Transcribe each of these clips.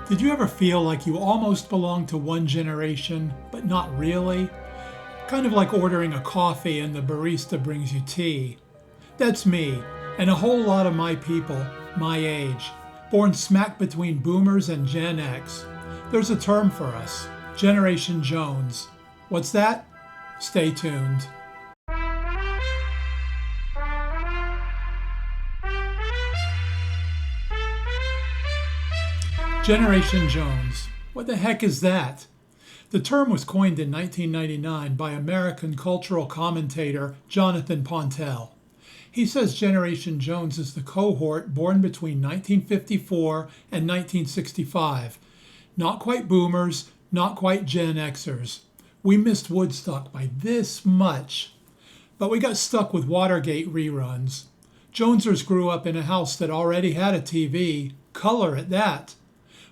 Did you ever feel like you almost belong to one generation, but not really? Kind of like ordering a coffee and the barista brings you tea. That's me, and a whole lot of my people, my age, born smack between boomers and Gen X. There's a term for us, Generation Jones. What's that? Stay tuned. Generation Jones. What the heck is that? The term was coined in 1999 by American cultural commentator Jonathan Pontel. He says Generation Jones is the cohort born between 1954 and 1965. Not quite boomers, not quite Gen Xers. We missed Woodstock by this much. But we got stuck with Watergate reruns. Jonesers grew up in a house that already had a TV, color at that.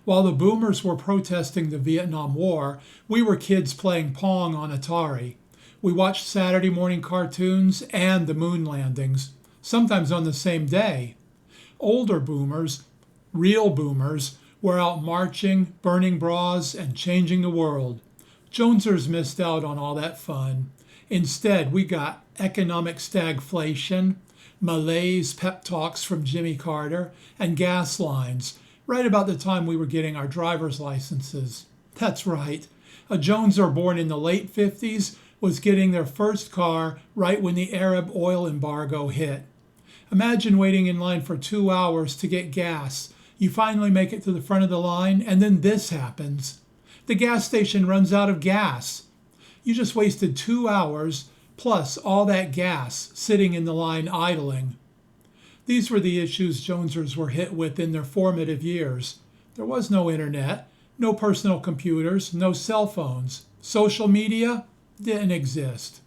While the boomers were protesting the Vietnam War, we were kids playing Pong on Atari. We watched Saturday morning cartoons and the moon landings, sometimes on the same day. Older boomers, real boomers, were out marching, burning bras, and changing the world. Jonesers missed out on all that fun. Instead, we got economic stagflation, malaise pep talks from Jimmy Carter, and gas lines, right about the time we were getting our driver's licenses. That's right. A Joneser born in the late 50s was getting their first car right when the Arab oil embargo hit. Imagine waiting in line for 2 hours to get gas. You finally make it to the front of the line, and then this happens. The gas station runs out of gas. You just wasted 2 hours plus all that gas sitting in the line idling. These were the issues Jonesers were hit with in their formative years. There was no internet, no personal computers, no cell phones. Social media didn't exist.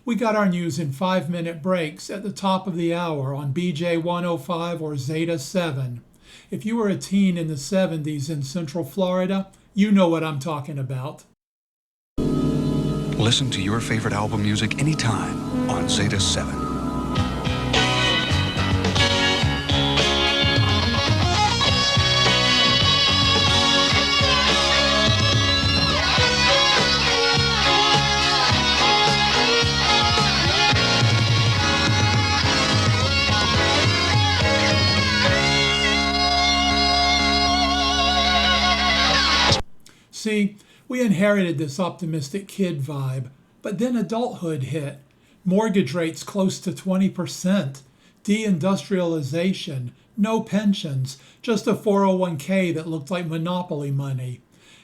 We got our news in 5-minute breaks at the top of the hour on BJ 105 or Zeta 7. If you were a teen in the 70s in Central Florida, you know what I'm talking about. Listen to your favorite album music anytime on Zeta 7. See, we inherited this optimistic kid vibe, but then adulthood hit. Mortgage rates close to 20%, deindustrialization, no pensions, just a 401k that looked like monopoly money.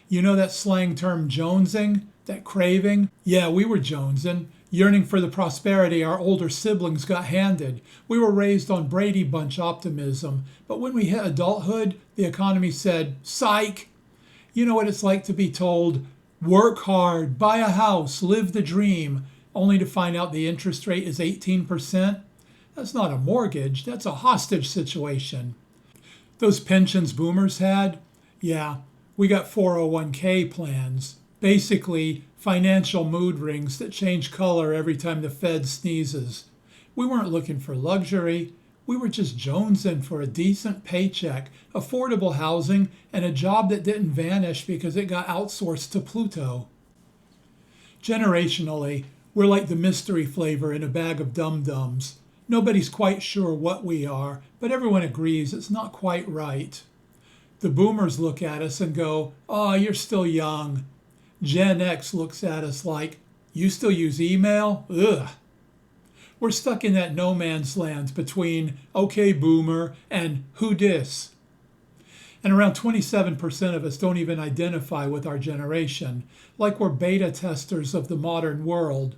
You know that slang term jonesing, that craving? Yeah, we were jonesing, yearning for the prosperity our older siblings got handed. We were raised on Brady Bunch optimism, but when we hit adulthood, the economy said, psych! You know what it's like to be told, work hard, buy a house, live the dream, only to find out the interest rate is 18%? That's not a mortgage, that's a hostage situation. Those pensions boomers had? Yeah, we got 401k plans. Basically, financial mood rings that change color every time the Fed sneezes. We weren't looking for luxury. We were just jonesing for a decent paycheck, affordable housing, and a job that didn't vanish because it got outsourced to Pluto. Generationally, we're like the mystery flavor in a bag of dum-dums. Nobody's quite sure what we are, but everyone agrees it's not quite right. The boomers look at us and go, "Oh, you're still young." Gen X looks at us like, "You still use email? Ugh." We're stuck in that no man's land between okay boomer and who dis. And around 27% of us don't even identify with our generation, like we're beta testers of the modern world.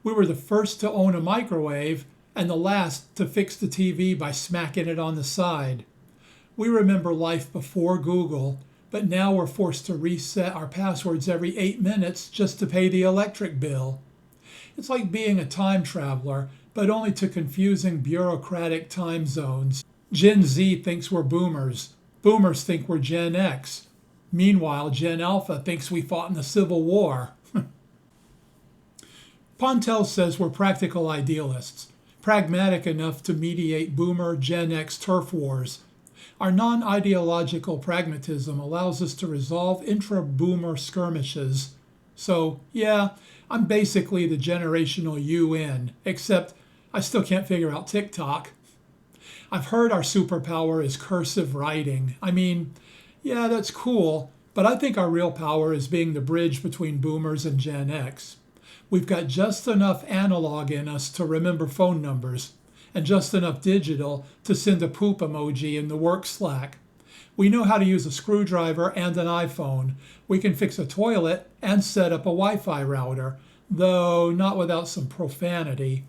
We were the first to own a microwave and the last to fix the TV by smacking it on the side. We remember life before Google, but now we're forced to reset our passwords every 8 minutes just to pay the electric bill. It's like being a time traveler, but only to confusing bureaucratic time zones. Gen Z thinks we're boomers. Boomers think we're Gen X. Meanwhile, Gen Alpha thinks we fought in the Civil War. Pontel says we're practical idealists, pragmatic enough to mediate boomer Gen X turf wars. Our non-ideological pragmatism allows us to resolve intra-boomer skirmishes. So, yeah, I'm basically the generational UN, except I still can't figure out TikTok. I've heard our superpower is cursive writing. I mean, yeah, that's cool, but I think our real power is being the bridge between boomers and Gen X. We've got just enough analog in us to remember phone numbers, and just enough digital to send a poop emoji in the work Slack. We know how to use a screwdriver and an iPhone. We can fix a toilet and set up a Wi-Fi router, though not without some profanity.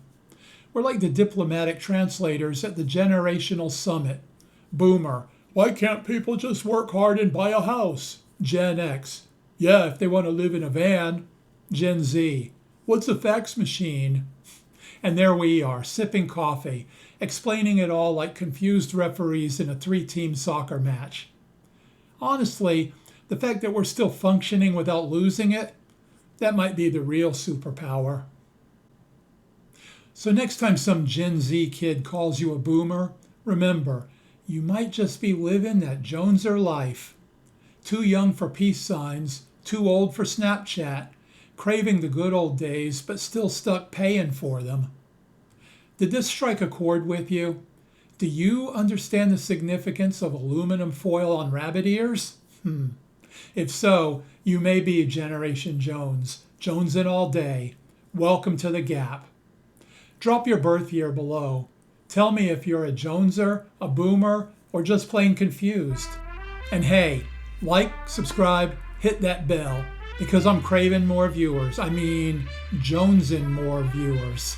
We're like the diplomatic translators at the generational summit. Boomer: why can't people just work hard and buy a house? Gen X: yeah, if they want to live in a van. Gen Z: what's a fax machine? And there we are, sipping coffee, explaining it all like confused referees in a 3-team soccer match. Honestly, the fact that we're still functioning without losing it, that might be the real superpower. So next time some Gen Z kid calls you a boomer, remember, you might just be living that Joneser life. Too young for peace signs, too old for Snapchat, craving the good old days, but still stuck paying for them. Did this strike a chord with you? Do you understand the significance of aluminum foil on rabbit ears? If so, you may be Generation Jones, Jonesin' all day. Welcome to the Gap. Drop your birth year below. Tell me if you're a Joneser, a boomer, or just plain confused. And hey, like, subscribe, hit that bell, because I'm craving more viewers. I mean, Jonesin' more viewers.